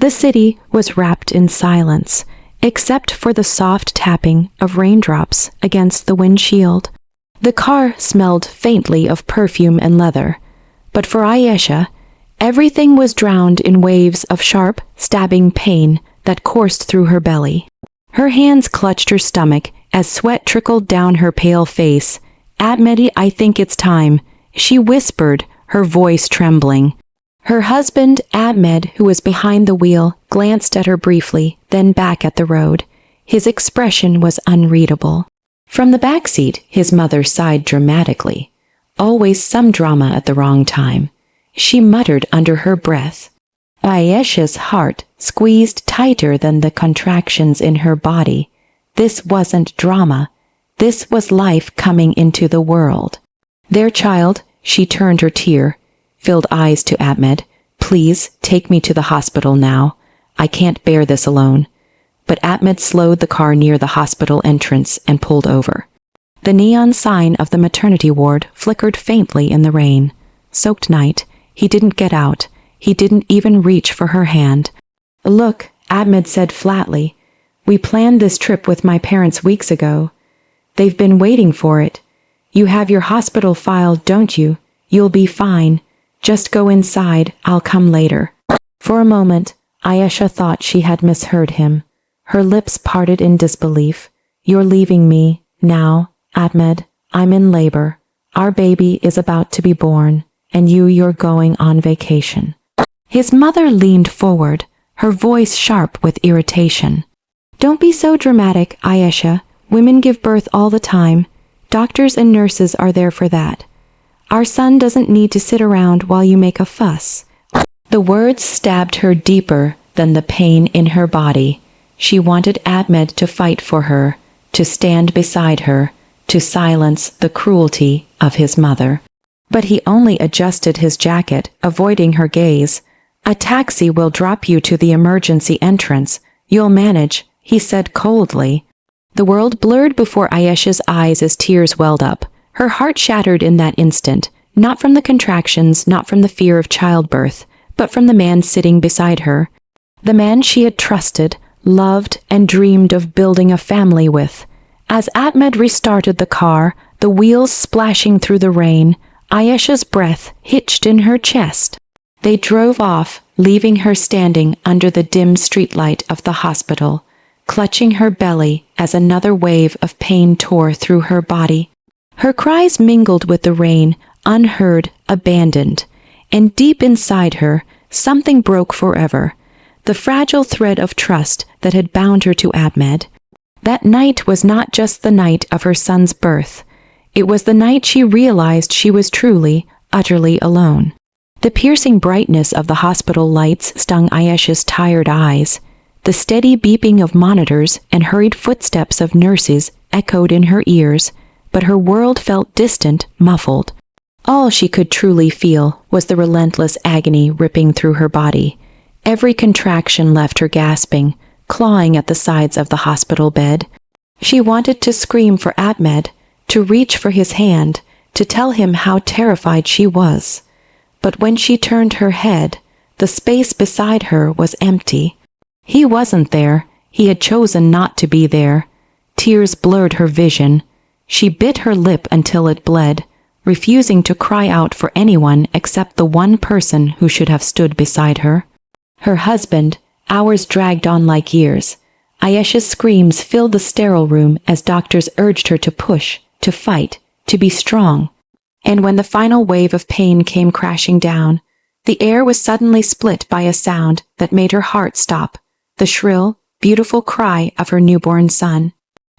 The city was wrapped in silence, except for the soft tapping of raindrops against the windshield. The car smelled faintly of perfume and leather, but for Ayesha, everything was drowned in waves of sharp, stabbing pain that coursed through her belly. Her hands clutched her stomach as sweat trickled down her pale face. "Ahmed, I think it's time," she whispered, her voice trembling. Her husband, Ahmed, who was behind the wheel, glanced at her briefly, then back at the road. His expression was unreadable. From the back seat, his mother sighed dramatically. Always some drama at the wrong time. She muttered under her breath. Ayesha's heart squeezed tighter than the contractions in her body. This wasn't drama. This was life coming into the world. "Their child," she turned her tear-filled eyes to Ahmed. "Please, take me to the hospital now. I can't bear this alone." But Ahmed slowed the car near the hospital entrance and pulled over. The neon sign of the maternity ward flickered faintly in the rain. Soaked night, he didn't get out. He didn't even reach for her hand. "Look," Ahmed said flatly, "we planned this trip with my parents weeks ago. They've been waiting for it. You have your hospital file, don't you? You'll be fine. Just go inside, I'll come later." For a moment, Ayesha thought she had misheard him. Her lips parted in disbelief. "You're leaving me, now, Ahmed. I'm in labor. Our baby is about to be born, and you're going on vacation." His mother leaned forward, her voice sharp with irritation. "Don't be so dramatic, Ayesha. Women give birth all the time. Doctors and nurses are there for that. Our son doesn't need to sit around while you make a fuss." The words stabbed her deeper than the pain in her body. She wanted Ahmed to fight for her, to stand beside her, to silence the cruelty of his mother. But he only adjusted his jacket, avoiding her gaze. "A taxi will drop you to the emergency entrance. You'll manage," he said coldly. The world blurred before Ayesha's eyes as tears welled up. Her heart shattered in that instant, not from the contractions, not from the fear of childbirth, but from the man sitting beside her. The man she had trusted, loved, and dreamed of building a family with. As Ahmed restarted the car, the wheels splashing through the rain, Ayesha's breath hitched in her chest. They drove off, leaving her standing under the dim streetlight of the hospital, clutching her belly as another wave of pain tore through her body. Her cries mingled with the rain, unheard, abandoned, and deep inside her, something broke forever, the fragile thread of trust that had bound her to Ahmed. That night was not just the night of her son's birth. It was the night she realized she was truly, utterly alone. The piercing brightness of the hospital lights stung Ayesha's tired eyes. The steady beeping of monitors and hurried footsteps of nurses echoed in her ears, but her world felt distant, muffled. All she could truly feel was the relentless agony ripping through her body. Every contraction left her gasping, clawing at the sides of the hospital bed. She wanted to scream for Ahmed, to reach for his hand, to tell him how terrified she was. But when she turned her head, the space beside her was empty. He wasn't there. He had chosen not to be there. Tears blurred her vision. She bit her lip until it bled, refusing to cry out for anyone except the one person who should have stood beside her. Her husband. Hours dragged on like years. Ayesha's screams filled the sterile room as doctors urged her to push, to fight, to be strong. And when the final wave of pain came crashing down, the air was suddenly split by a sound that made her heart stop, the shrill, beautiful cry of her newborn son.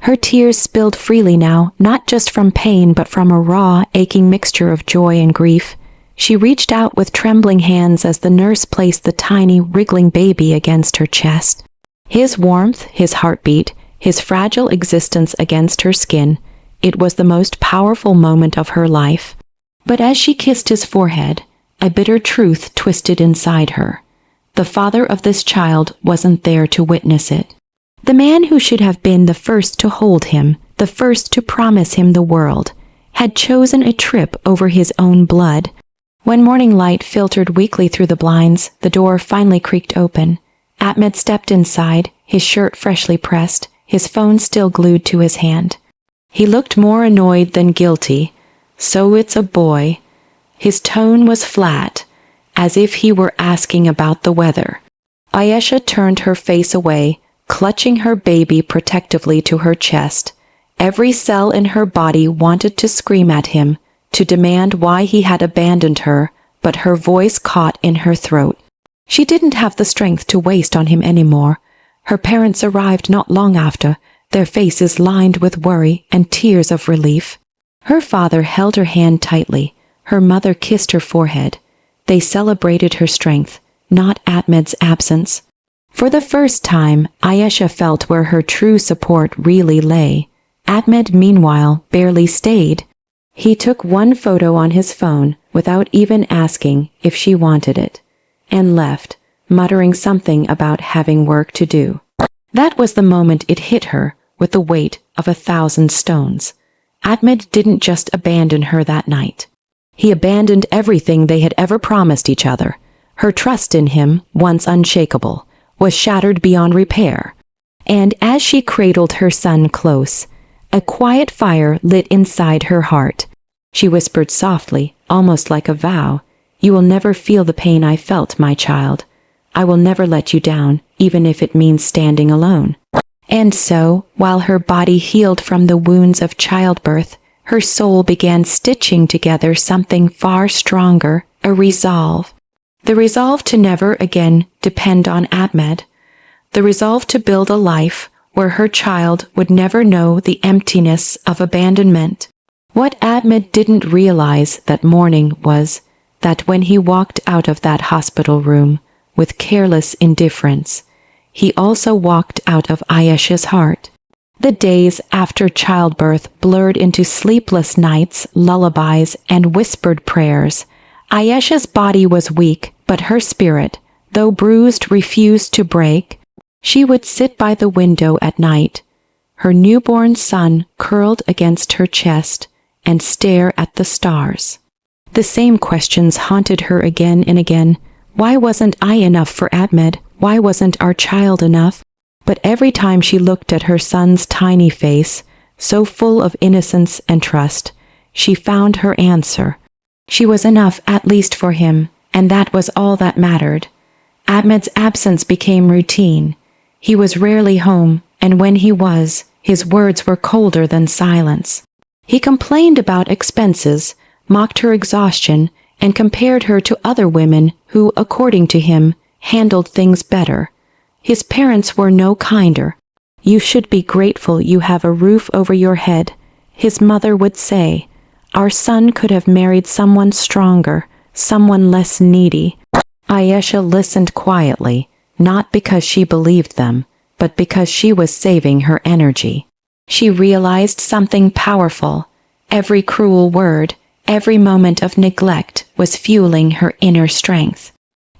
Her tears spilled freely now, not just from pain but from a raw, aching mixture of joy and grief. She reached out with trembling hands as the nurse placed the tiny, wriggling baby against her chest. His warmth, his heartbeat, his fragile existence against her skin, it was the most powerful moment of her life. But as she kissed his forehead, a bitter truth twisted inside her. The father of this child wasn't there to witness it. The man who should have been the first to hold him, the first to promise him the world, had chosen a trip over his own blood. When morning light filtered weakly through the blinds, the door finally creaked open. Ahmed stepped inside, his shirt freshly pressed, his phone still glued to his hand. He looked more annoyed than guilty. "So it's a boy." His tone was flat, as if he were asking about the weather. Ayesha turned her face away, clutching her baby protectively to her chest. Every cell in her body wanted to scream at him, to demand why he had abandoned her, but her voice caught in her throat. She didn't have the strength to waste on him anymore. Her parents arrived not long after, their faces lined with worry and tears of relief. Her father held her hand tightly. Her mother kissed her forehead. They celebrated her strength, not Ahmed's absence. For the first time, Ayesha felt where her true support really lay. Ahmed, meanwhile, barely stayed. He took one photo on his phone without even asking if she wanted it, and left, muttering something about having work to do. That was the moment it hit her with the weight of 1,000 stones. Ahmed didn't just abandon her that night. He abandoned everything they had ever promised each other. Her trust in him, once unshakable, was shattered beyond repair. And as she cradled her son close, a quiet fire lit inside her heart. She whispered softly, almost like a vow, "You will never feel the pain I felt, my child. I will never let you down, even if it means standing alone." And so, while her body healed from the wounds of childbirth, her soul began stitching together something far stronger, a resolve. The resolve to never again depend on Ahmed. The resolve to build a life where her child would never know the emptiness of abandonment. What Ahmed didn't realize that morning was that when he walked out of that hospital room with careless indifference, he also walked out of Ayesha's heart. The days after childbirth blurred into sleepless nights, lullabies, and whispered prayers. Ayesha's body was weak, but her spirit, though bruised, refused to break. She would sit by the window at night, her newborn son curled against her chest, and stare at the stars. The same questions haunted her again and again. Why wasn't I enough for Ahmed? Why wasn't our child enough? But every time she looked at her son's tiny face, so full of innocence and trust, she found her answer. She was enough at least for him, and that was all that mattered. Ahmed's absence became routine. He was rarely home, and when he was, his words were colder than silence. He complained about expenses, mocked her exhaustion, and compared her to other women who, according to him, handled things better. His parents were no kinder. "You should be grateful you have a roof over your head," his mother would say. "Our son could have married someone stronger, someone less needy." Ayesha listened quietly, not because she believed them, but because she was saving her energy. She realized something powerful. Every cruel word, every moment of neglect was fueling her inner strength.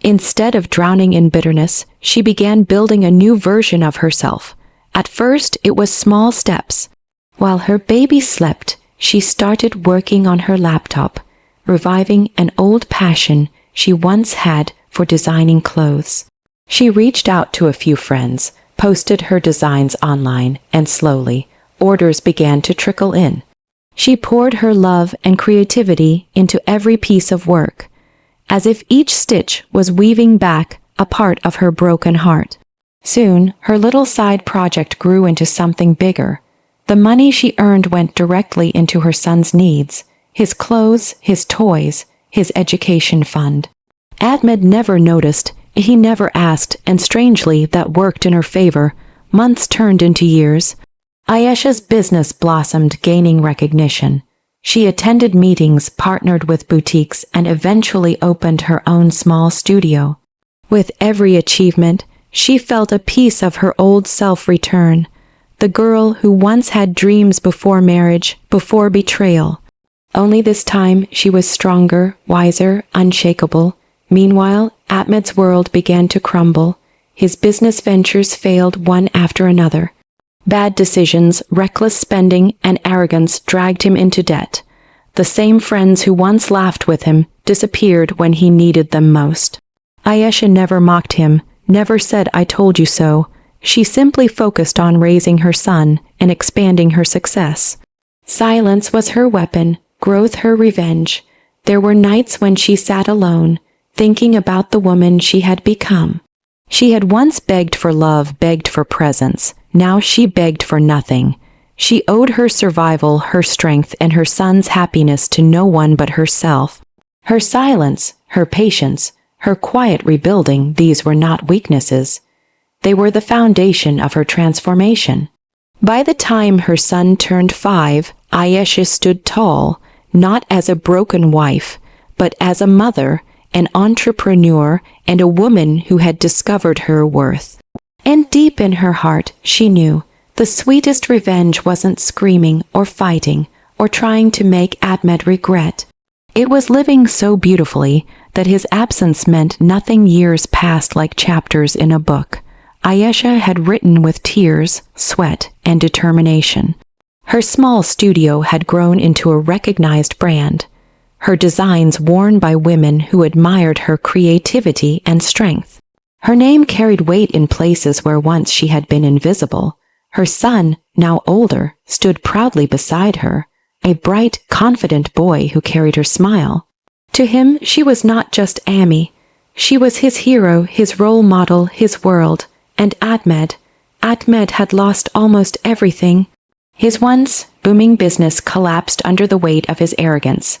Instead of drowning in bitterness, she began building a new version of herself. At first, it was small steps. While her baby slept, she started working on her laptop, reviving an old passion she once had for designing clothes. She reached out to a few friends, posted her designs online, and slowly, orders began to trickle in. She poured her love and creativity into every piece of work, as if each stitch was weaving back a part of her broken heart. Soon, her little side project grew into something bigger. The money she earned went directly into her son's needs, his clothes, his toys, his education fund. Ahmed never noticed, he never asked, and strangely, that worked in her favor. Months turned into years. Ayesha's business blossomed, gaining recognition. She attended meetings, partnered with boutiques, and eventually opened her own small studio. With every achievement, she felt a piece of her old self return, the girl who once had dreams before marriage, before betrayal. Only this time she was stronger, wiser, unshakable. Meanwhile, Ahmed's world began to crumble. His business ventures failed one after another. Bad decisions, reckless spending, and arrogance dragged him into debt. The same friends who once laughed with him disappeared when he needed them most. Ayesha never mocked him, never said I told you so. She simply focused on raising her son and expanding her success. Silence was her weapon, growth her revenge. There were nights when she sat alone, thinking about the woman she had become. She had once begged for love, begged for presence. Now she begged for nothing. She owed her survival, her strength, and her son's happiness to no one but herself. Her silence, her patience, her quiet rebuilding, these were not weaknesses. They were the foundation of her transformation. By the time her son turned 5, Ayesha stood tall, not as a broken wife, but as a mother, an entrepreneur, and a woman who had discovered her worth. And deep in her heart, she knew the sweetest revenge wasn't screaming or fighting or trying to make Ahmed regret. It was living so beautifully that his absence meant nothing. Years passed like chapters in a book. Ayesha had written with tears, sweat, and determination. Her small studio had grown into a recognized brand, her designs worn by women who admired her creativity and strength. Her name carried weight in places where once she had been invisible. Her son, now older, stood proudly beside her, a bright, confident boy who carried her smile. To him, she was not just Amy. She was his hero, his role model, his world. And Ahmed had lost almost everything. His once booming business collapsed under the weight of his arrogance.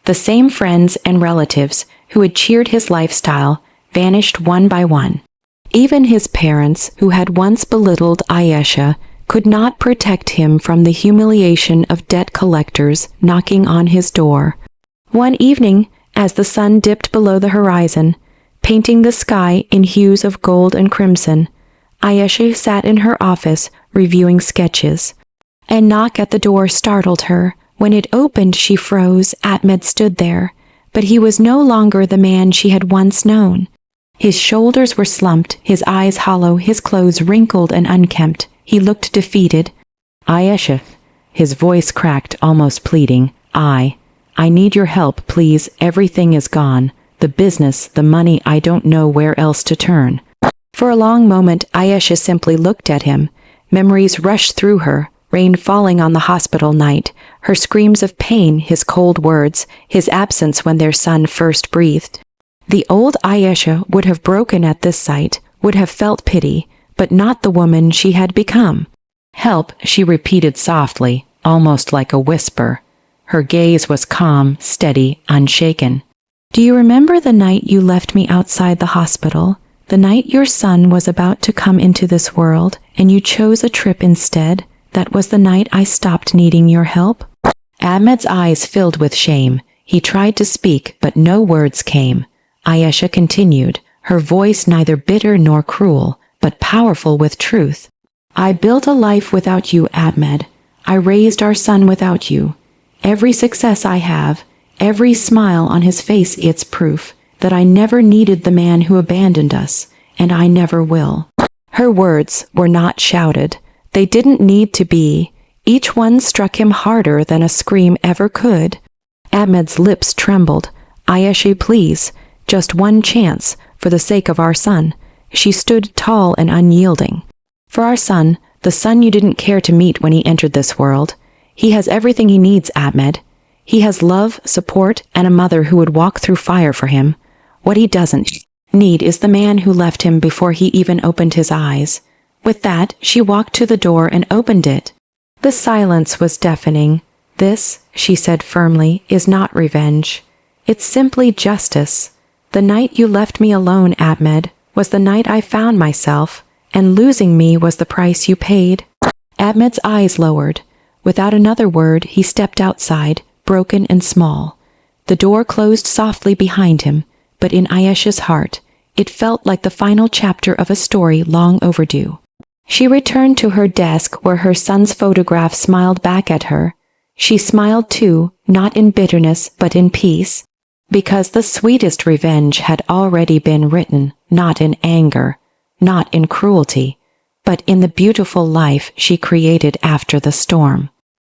The same friends and relatives who had cheered his lifestyle vanished one by one. Even his parents, who had once belittled Ayesha, could not protect him from the humiliation of debt collectors knocking on his door. One evening, as the sun dipped below the horizon, painting the sky in hues of gold and crimson, Ayesha sat in her office reviewing sketches. A knock at the door startled her. When it opened, she froze. Ahmed stood there, but he was no longer the man she had once known. His shoulders were slumped, his eyes hollow, his clothes wrinkled and unkempt. He looked defeated. Ayesha, his voice cracked, almost pleading. I need your help, please. Everything is gone. The business, the money, I don't know where else to turn. For a long moment, Ayesha simply looked at him. Memories rushed through her, rain falling on the hospital night, her screams of pain, his cold words, his absence when their son first breathed. The old Ayesha would have broken at this sight, would have felt pity, but not the woman she had become. Help, she repeated softly, almost like a whisper. Her gaze was calm, steady, unshaken. Do you remember the night you left me outside the hospital? The night your son was about to come into this world, and you chose a trip instead? That was the night I stopped needing your help? Ahmed's eyes filled with shame. He tried to speak, but no words came. Ayesha continued, her voice neither bitter nor cruel, but powerful with truth. I built a life without you, Ahmed. I raised our son without you. Every success I have, every smile on his face, it's proof that I never needed the man who abandoned us, and I never will. Her words were not shouted. They didn't need to be. Each one struck him harder than a scream ever could. Ahmed's lips trembled. Ayesha, please, just one chance, for the sake of our son. She stood tall and unyielding. For our son, the son you didn't care to meet when he entered this world. He has everything he needs, Ahmed. He has love, support, and a mother who would walk through fire for him. What he doesn't need is the man who left him before he even opened his eyes. With that, she walked to the door and opened it. The silence was deafening. This, she said firmly, is not revenge. It's simply justice. The night you left me alone, Ahmed, was the night I found myself, and losing me was the price you paid. Ahmed's eyes lowered. Without another word, he stepped outside, broken and small. The door closed softly behind him, but in Ayesha's heart, it felt like the final chapter of a story long overdue. She returned to her desk where her son's photograph smiled back at her. She smiled too, not in bitterness but in peace, because the sweetest revenge had already been written, not in anger, not in cruelty, but in the beautiful life she created after the storm.